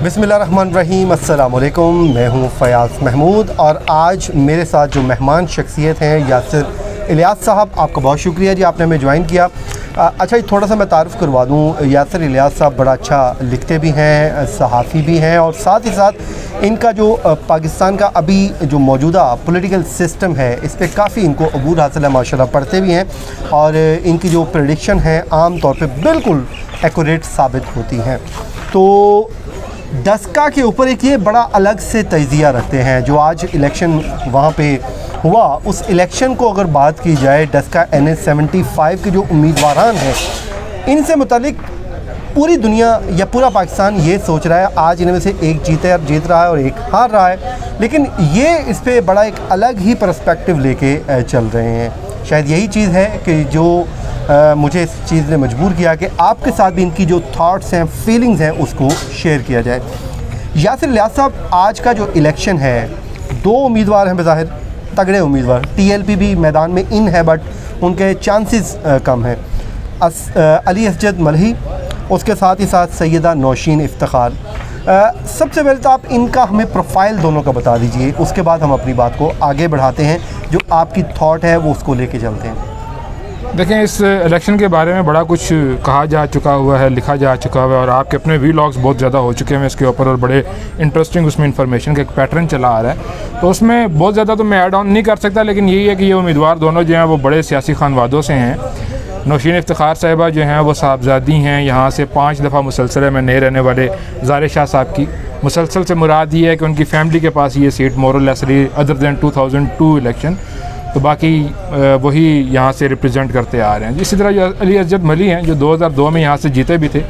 बिस्मिल्लाहिर्रहमानिर्रहीम, अस्सलाम वालेकुम। मैं हूँ फ़याज़ महमूद और आज मेरे साथ जो मेहमान शख्सियत हैं यासिर इलियास साहब, आपका बहुत शुक्रिया जी, आपने हमें ज्वाइन किया। अच्छा, थोड़ा सा मैं तारुफ़ करवा दूँ। यासिर इलियास साहब बड़ा अच्छा लिखते भी हैं, सहाफ़ी भी हैं और साथ ही साथ इनका जो पाकिस्तान का अभी जो मौजूदा पॉलिटिकल सिस्टम है इस पर काफ़ी इनको अबूर हासिल है, माशाल्लाह पढ़ते भी हैं और इनकी जो प्रेडिक्शन है आम तौर पे बिल्कुल एक्यूरेट साबित होती हैं। तो डस्का के ऊपर एक ये बड़ा अलग से तजिया रखते हैं। जो आज इलेक्शन वहाँ पे हुआ, उस इलेक्शन को अगर बात की जाए, डस्का NH-75 के जो उम्मीदवार हैं इनसे मुतालिक पूरी दुनिया या पूरा पाकिस्तान ये सोच रहा है आज इनमें से एक जीत रहा है और एक हार रहा है, लेकिन ये इस पर बड़ा एक अलग ही पर्सपेक्टिव लेके चल रहे हैं। शायद यही चीज़ है कि जो मुझे इस चीज़ ने मजबूर किया कि आपके साथ भी इनकी जो थॉट्स हैं, फीलिंग्स हैं, उसको शेयर किया जाए। यासिर इलियास साहब, आज का जो इलेक्शन है, दो उम्मीदवार हैं बज़ाहिर तगड़े उम्मीदवार। TLP भी मैदान में इन है बट उनके चांसेस कम हैं। अली असजद मलही, उसके साथ ही साथ सैयदा नौशीन इफ्तिखार। सबसे पहले तो आप इनका हमें प्रोफाइल दोनों का बता दीजिए, उसके बाद हम अपनी बात को आगे बढ़ाते हैं। जो आपकी थॉट है वो उसको लेके चलते हैं। देखें, इस इलेक्शन के बारे में बड़ा कुछ कहा जा चुका हुआ है, लिखा जा चुका हुआ है और आपके अपने वीलॉग्स बहुत ज़्यादा हो चुके हैं इसके ऊपर और बड़े इंटरेस्टिंग उसमें इन्फॉर्मेशन का एक पैटर्न चला आ रहा है। तो उसमें बहुत ज़्यादा तो मैं ऐड ऑन नहीं कर सकता, लेकिन यही है कि ये उम्मीदवार दोनों जो हैं वो बड़े सियासी खानवादों से हैं। नौशीन इफ्तिखार साहिबा जो हैं वो साहबजादी हैं, यहाँ से 5 दफ़ा मुसलसल में नए रहने वाले ज़ाहिर शाह साहब की। मुसलसल से मुराद ये है कि उनकी फ़ैमिली के पास ये सीट मोर और लेस रही अदर दैन 2002 इलेक्शन, तो बाकी वही यहाँ से रिप्रेजेंट करते आ रहे हैं। इसी तरह जो अली असजद मली हैं जो 2002 में यहाँ से जीते भी थे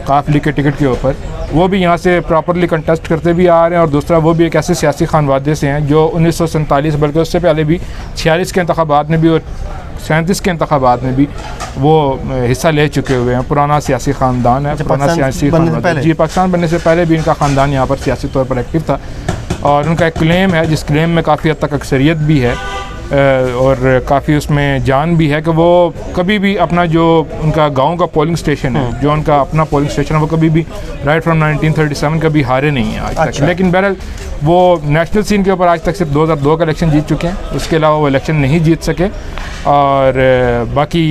काफ लीग के टिकट के ऊपर, वो भी यहाँ से प्रॉपरली कंटेस्ट करते भी आ रहे हैं। और दूसरा वो भी एक ऐसे सियासी खानवादे से हैं जो 1947 बल्कि उससे पहले भी 46 के इंतखाबात में भी और 37 के इंतखाबात में भी वो हिस्सा ले चुके हुए हैं। पुराना सियासी ख़ानदान है, पुराना सियासी खानदान जी। पाकिस्तान बनने से पहले भी इनका ख़ानदान यहाँ पर सियासी तौर पर एक्टिव था और उनका एक क्लेम है जिस क्लेम में काफ़ी हद तक अक्सरियत भी है और काफ़ी उसमें जान भी है कि वो कभी भी अपना जो उनका गांव का पोलिंग स्टेशन है, जो उनका अपना पोलिंग स्टेशन है, वो कभी भी राइट फ्रॉम 1937 कभी हारे नहीं है आज तक। लेकिन बहरहाल वो नेशनल सीन के ऊपर आज तक सिर्फ 2002 का इलेक्शन जीत चुके हैं, उसके अलावा वो इलेक्शन नहीं जीत सके। और बाकी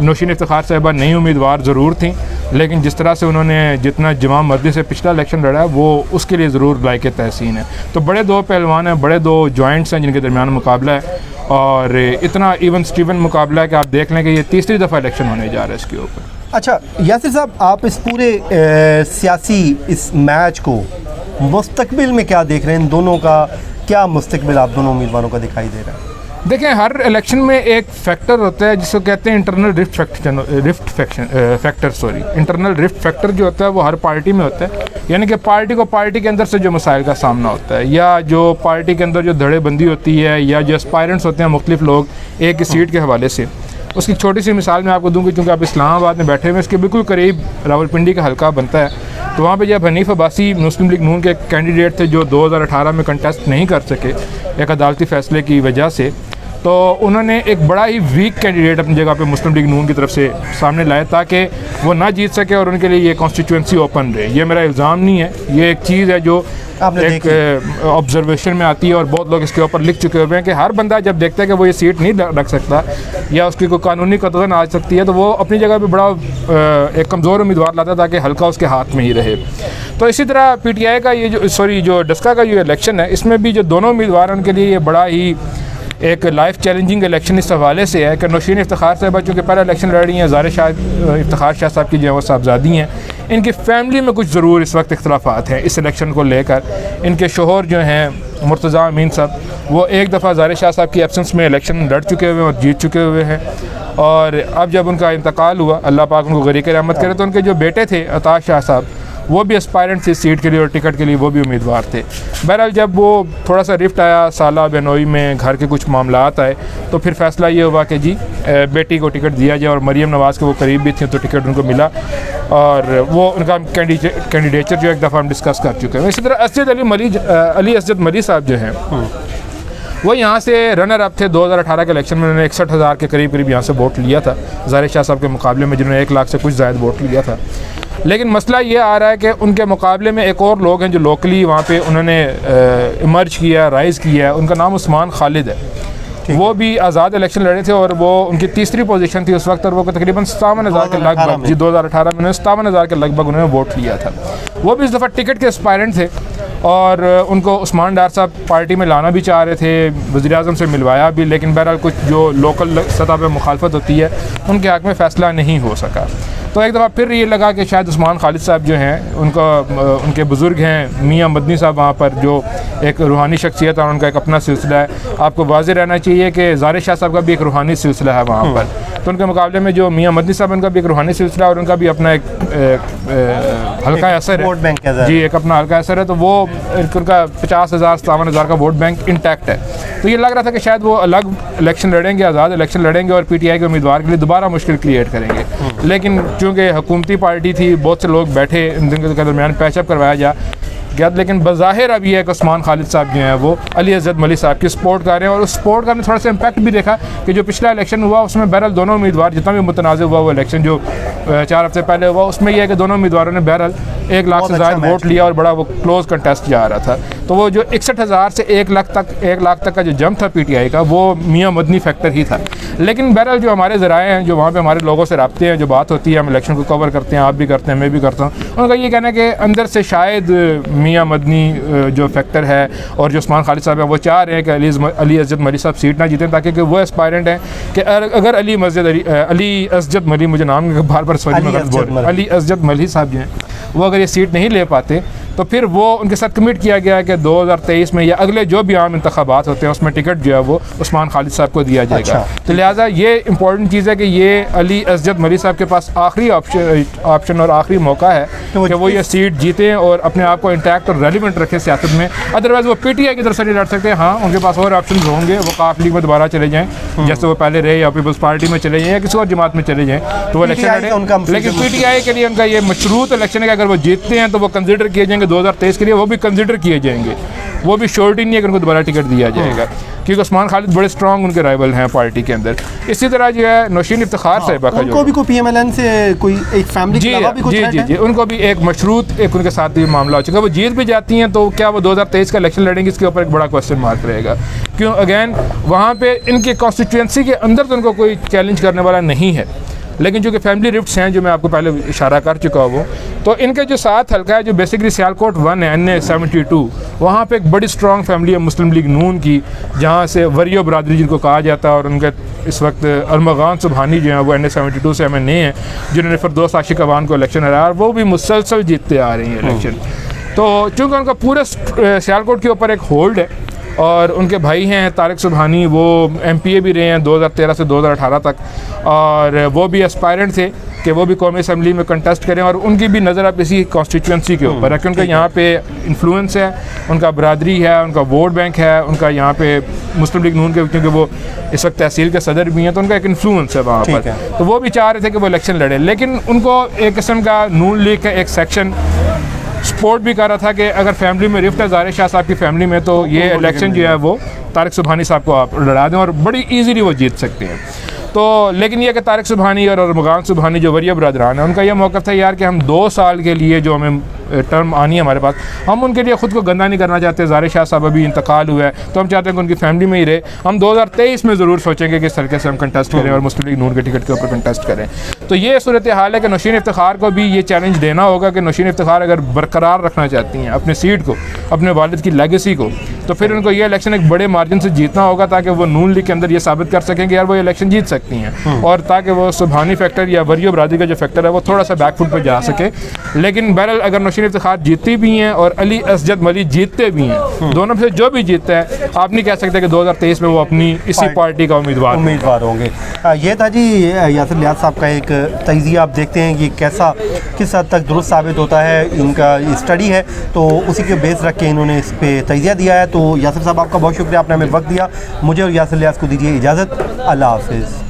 नौशीन इफ्तिखार साहिबा नई उम्मीदवार ज़रूर थी, लेकिन जिस तरह से उन्होंने जितना जमा मर्दी से पिछला इलेक्शन लड़ा है वो उसके लिए ज़रूर लायक तहसीन है। तो बड़े दो पहलवान हैं, बड़े दो जॉइंट्स हैं जिनके दरमियान मुकाबला है और इतना इवन स्टीवन मुकाबला है कि आप देख लें कि ये तीसरी दफ़ा इलेक्शन होने जा रहा है इसके ऊपर। अच्छा यासिर साहब, आप इस पूरे सियासी इस मैच को मुस्तकबिल में क्या देख रहे हैं? इन दोनों का क्या मुस्तकबिल आप दोनों उम्मीदवारों का दिखाई दे रहा है? देखें, हर इलेक्शन में एक फैक्टर होता है जिसको कहते हैं इंटरनल इंटरनल रिफ्ट फैक्टर जो होता है वो हर पार्टी में होता है। यानी कि पार्टी को पार्टी के अंदर से जो मसाइल का सामना होता है या जो पार्टी के अंदर जो धड़ेबंदी होती है या जो एस्पायरेंट्स होते हैं मुख्तलिफ लोग एक सीट के हवाले से। उसकी छोटी सी मिसाल मैं आपको दूंगी, क्योंकि आप इस्लामाबाद में बैठे हुए इसके बिल्कुल करीब रावलपिंडी का हल्का बनता है। तो वहाँ पे जब हनीफ अब्बासी मुस्लिम लीग नून के कैंडिडेट थे जो 2018 में कंटेस्ट नहीं कर सके एक अदालती फ़ैसले की वजह से, तो उन्होंने एक बड़ा ही वीक कैंडिडेट अपनी जगह पे मुस्लिम लीग नून की तरफ से सामने लाए ताकि वो ना जीत सके और उनके लिए ये कॉन्स्टिट्यूंसी ओपन रहे। ये मेरा इल्ज़ाम नहीं है, ये एक चीज़ है जो एक ऑब्जर्वेशन में आती है और बहुत लोग इसके ऊपर लिख चुके हुए हैं कि हर बंदा जब देखता है कि वो ये सीट नहीं रख सकता या उसकी कोई कानूनी कतदन आ सकती है तो वो अपनी जगह पे बड़ा एक कमज़ोर उम्मीदवार लाता है ताकि हल्का उसके हाथ में ही रहे। तो इसी तरह PTI का ये जो डस्का का जो इलेक्शन है, इसमें भी जो दोनों उम्मीदवार हैं उनके लिए ये बड़ा ही एक लाइफ चैलेंजिंग इलेक्शन इस हवाले से है कि नौशीन इफ्तिखार साहिबा चूँकि पहला इलेक्शन लड़ रही हैं, ज़ाहिर शाह इफ्तिखार शाह साहब की जो है वो साहबजादी हैं, इनकी फैमिली में कुछ ज़रूर इस वक्त इख्तलाफात हैं इस इलेक्शन को लेकर। इनके शोहर जो हैं मुर्तज़ा अमीन साहब, वो एक दफ़ा ज़ाहिर शाह साहब की एब्सेंस में इलेक्शन लड़ चुके हुए हैं और जीत चुके हुए हैं। और अब जब उनका इंतकाल हुआ, अल्लाह पाक उनको गरीक़ रहमत करे, तो उनके जो बेटे थे अताश शाह साहब, वो भी एस्पायरेंट थे सीट के लिए और टिकट के लिए वो भी उम्मीदवार थे। बहरहाल जब वो थोड़ा सा रिफ्ट आया साला बेनोई में, घर के कुछ मामलात आए, तो फिर फ़ैसला ये हुआ कि जी बेटी को टिकट दिया जाए और मरीम नवाज़ के वो करीब भी थी तो टिकट उनको मिला और वो उनका कैंडिडेचर जो एक दफ़ा हम डिस्कस कर चुके हैं। इसी तरह अली असजद मली साहब जो हैं वो यहाँ से रनर अप थे 2018 के इलेक्शन में। उन्होंने 61,000 के करीब यहाँ से वोट लिया था ज़ाहिर शाह साहब के मुकाबले में, जिन्होंने 1 लाख से कुछ ज़ायद वोट लिया था। लेकिन मसला ये आ रहा है कि उनके मुकाबले में एक और लोग हैं जो लोकली वहाँ पे उन्होंने इमर्ज किया, राइज़ किया है। उनका नाम उस्मान खालिद है। वो भी आज़ाद इलेक्शन लड़े थे और वो उनकी तीसरी पोजीशन थी उस वक्त, और वो तकरीबन 57,000 के लगभग, जी 2018 में उन्होंने 57,000 के लगभग उन्होंने वोट लिया था। वो भी इस दफ़ा टिकट के एस्पायरेंट थे और उनको उस्मान डार साहब पार्टी में लाना भी चाह रहे थे, वज़ीर-ए-आज़म से मिलवाया भी, लेकिन बहरहाल कुछ जो लोकल सतह पर मुखालफत होती है उनके हक़ में फ़ैसला नहीं हो सका। तो एक दफ़ा फिर ये लगा कि शायद उस्मान खालिद साहब जो हैं उनके बुज़ुर्ग हैं मियाँ मदनी साहब वहाँ पर, जो एक रूहानी शख्सियत और उनका एक अपना सिलसिला है। आपको वाज़ेह रहना चाहिए कि ज़ाहिर शाह साहब का भी एक रूहानी सिलसिला है वहाँ पर, तो उनके मुकाबले में जो मियाँ मदनी साहब उनका भी एक रूहानी सिलसिला है और उनका भी अपना एक हल्का असर है, वोट बैंक जी एक अपना हल्का असर है। तो वो उनका 50,000 57,000 का वोट बैंक इंटैक्ट है। तो ये लग रहा था कि शायद वो अलग इलेक्शन लड़ेंगे, आज़ाद इलेक्शन लड़ेंगे और PTI के उम्मीदवार के लिए दोबारा मुश्किल क्रिएट करेंगे। लेकिन चूँकि हुकूमती पार्टी थी, बहुत से लोग बैठे इन दोनों के दरमियान पैचअप करवाया जा गया, लेकिन बज़ाहिर अब ये है कि उस्मान खालिद साहब जो हैं वो अली अज़द मलिक साहब की सपोर्ट कर रहे हैं। और उस सपोर्ट का थोड़ा सा इम्पैक्ट भी देखा कि जो पिछला इलेक्शन हुआ उसमें बहरहाल दोनों उम्मीदवार, जितना भी मुतनाज़ हुआ वो इलेक्शन जो 4 हफ्ते पहले हुआ, उसमें यह है कि दोनों उम्मीदवारों ने बहरहाल 1 लाख से ज़्यादा वोट लिया और बड़ा वो क्लोज कंटेस्ट जा रहा था। तो वो जो 61,000 से 1 लाख तक का जो जंप था PTI का, वो मियाँ मदनी फैक्टर ही था। लेकिन बहरहाल जो हमारे ज़राए हैं, जो वहाँ पे हमारे लोगों से रब्ते हैं, जो बात होती है, हम इलेक्शन को कवर करते हैं, आप भी करते हैं, मैं भी करता हूँ, उनका ये कहना है कि अंदर से शायद मियाँ मदनी जो फैक्टर है और जो उस्मान खालिद साहब है वो चाह रहे हैं कि अली अज़द मली साहब सीट ना जीतें, ताकि वो एस्पायरेंट हैं कि अगर अली अज़द मली, मुझे नाम बार बार सॉरी मैं गलत बोल रहा हूँ, अली अज़द मली साहब जो हैं वो अगर ये सीट नहीं ले पाते तो फिर वो उनके साथ कमिट किया गया है कि 2023 में या अगले जो भी आम इंतखाबात होते हैं उसमें टिकट जो है वो उस्मान खालिद साहब को दिया जाएगा। अच्छा। तो लिहाजा ये इंपॉर्टेंट चीज़ है कि ये अली अज़द मली साहब के पास आखिरी ऑप्शन और आखिरी मौका है कि वो ये सीट जीतें और अपने आप को इंटैक्ट और रेलिवेंट रखें सियासत में। अदरवाइज़ वो PTI की तरफ से नहीं लड़ सकते। हाँ, उनके पास और ऑप्शन होंगे, वो काफ लीग में दोबारा चले जाएँ जैसे वो पहले रहे, या पीपल्स पार्टी में चले जाएँ या किसी और जमात में चले जाएँ तो वो इलेक्शन लड़े। लेकिन PTI के लिए उनका ये मशरूत इलेक्शन है कि अगर वो जीतते हैं तो वो कंसिडर किए जाएंगे 2023 के लिए, वो भी कंसिडर किए जाएंगे। वो भी श्योरिटी नहीं है कि उनको दोबारा टिकट दिया जाएगा, क्योंकि उस्मान खालिद बड़े स्ट्रॉन्ग उनके राइवल हैं पार्टी के अंदर। इसी तरह जो है नौशीन इफ्तिखार साहिबा का उनको भी कोई PMLN से कोई एक फैमिली के अलावा भी कुछ है? जी उनको भी एक मशरूत एक उनके साथ भी मामला हो चुका है। वो जीत भी जाती हैं तो क्या वो 2023 का इलेक्शन लड़ेंगे, इसके ऊपर एक बड़ा क्वेश्चन मार्क रहेगा। क्यों? अगैन वहाँ पे इनके कॉन्स्टिट्यूंसी के अंदर तो उनको कोई चैलेंज करने वाला नहीं है, लेकिन जो कि फैमिली रिफ्ट्स हैं जो मैं आपको पहले इशारा कर चुका हूँ, तो इनके जो साथ हल्का है जो बेसिकली सियालकोट 1 है NA 72, वहाँ पे एक बड़ी स्ट्रॉन्ग फैमिली है मुस्लिम लीग नून की, जहाँ से वरियो बरादरी जिनको कहा जाता है, और उनके इस वक्त अरमगान सुबहानी जो हैं वो NA 72 से MNA हैं, जिन्होंने फिरदौस आशिक अवान को इलेक्शन हराया और वो भी मुसलसल जीतते आ रही हैं इलेक्शन। तो चूँकि उनका पूरे सियालकोट के ऊपर एक होल्ड है और उनके भाई हैं तारिक सुबहानी, वो MPA भी रहे हैं 2013 से 2018 तक, और वो भी एस्पायरेंट थे कि वो भी कौमी असम्बली में कंटेस्ट करें, और उनकी भी नज़र अब इसी कॉन्स्टिट्यूंसी के ऊपर है कि उनका यहाँ पे इन्फ्लुएंस है, उनका बरादरी है, उनका वोट बैंक है, उनका यहाँ पे मुस्लिम लीग नून के, क्योंकि वो इस वक्त तहसील के सदर भी हैं तो उनका एक इन्फ्लुएंस है वहाँ पर। तो वो भी चाह रहे थे कि वो इलेक्शन लड़े, लेकिन उनको एक किस्म का नून लीग का एक सेक्शन सपोर्ट भी कर रहा था कि अगर फैमिली में रिफ्ट है ज़ाहिर शाह साहब की फैमिली में, तो ये इलेक्शन जो है वो तारिक सुबहानी साहब को आप लड़ा दें और बड़ी इजीली वो जीत सकते हैं। तो लेकिन ये कि तारिक सुबहानी और अरमगान सुबहानी जो वरिया बरदरान है, उनका यह मौक़िफ़ था यार कि हम 2 साल के लिए जो हमें टर्म आनी है हमारे पास, हम उनके लिए ख़ुद को गंदा नहीं करना चाहते। ज़ाहिर शाह साहब अभी इंतकाल हुआ है तो हम चाहते हैं कि उनकी फैमिली में ही रहे। हम 2023 में ज़रूर सोचेंगे कि इस तरीके से हम कंटेस्ट करें और मुस्लिम लीग नून के टिकट के ऊपर कंटेस्ट करें। तो ये सूरत हाल है कि नौशीन इफ्तिखार को भी ये चैलेंज देना होगा कि नौशीन इफ्तिखार अगर बरकरार रखना चाहती हैं अपनी सीट को, अपने वालिद की लेगेसी को, तो फिर उनको ये इलेक्शन एक बड़े मार्जिन से जीतना होगा ताकि वो नून लीग के अंदर ये साबित कर सकें कि यार वो इलेक्शन जीत सकती हैं, और ताकि वो सुबहानी फैक्टर या वरियो बरादरी का जो फैक्टर है वो थोड़ा सा बैकफुट पर जा सके। लेकिन बहरहाल अगर नौशीन इफ्तिखार जीतती भी हैं और अली अज़द मली जीतते भी हैं, दोनों में से जो भी जीतता है, आप नहीं कह सकते कि 2023 में वो अपनी इसी पार्टी का उम्मीदवार होंगे। ये था जी यासिर लियाज़ साहब का एक तज़िया। आप देखते हैं कि कैसा किस हद तक दुरुस्त साबित होता है, इनका स्टडी है तो उसी के बेस रख के इन्होंने इस पर तज़िया दिया है। तो यासिर साहब आपका बहुत शुक्रिया, आपने हमें वक्त दिया। मुझे और यासिर लियाज़ को दीजिए इजाज़त। अल्लाह हाफ़िज़।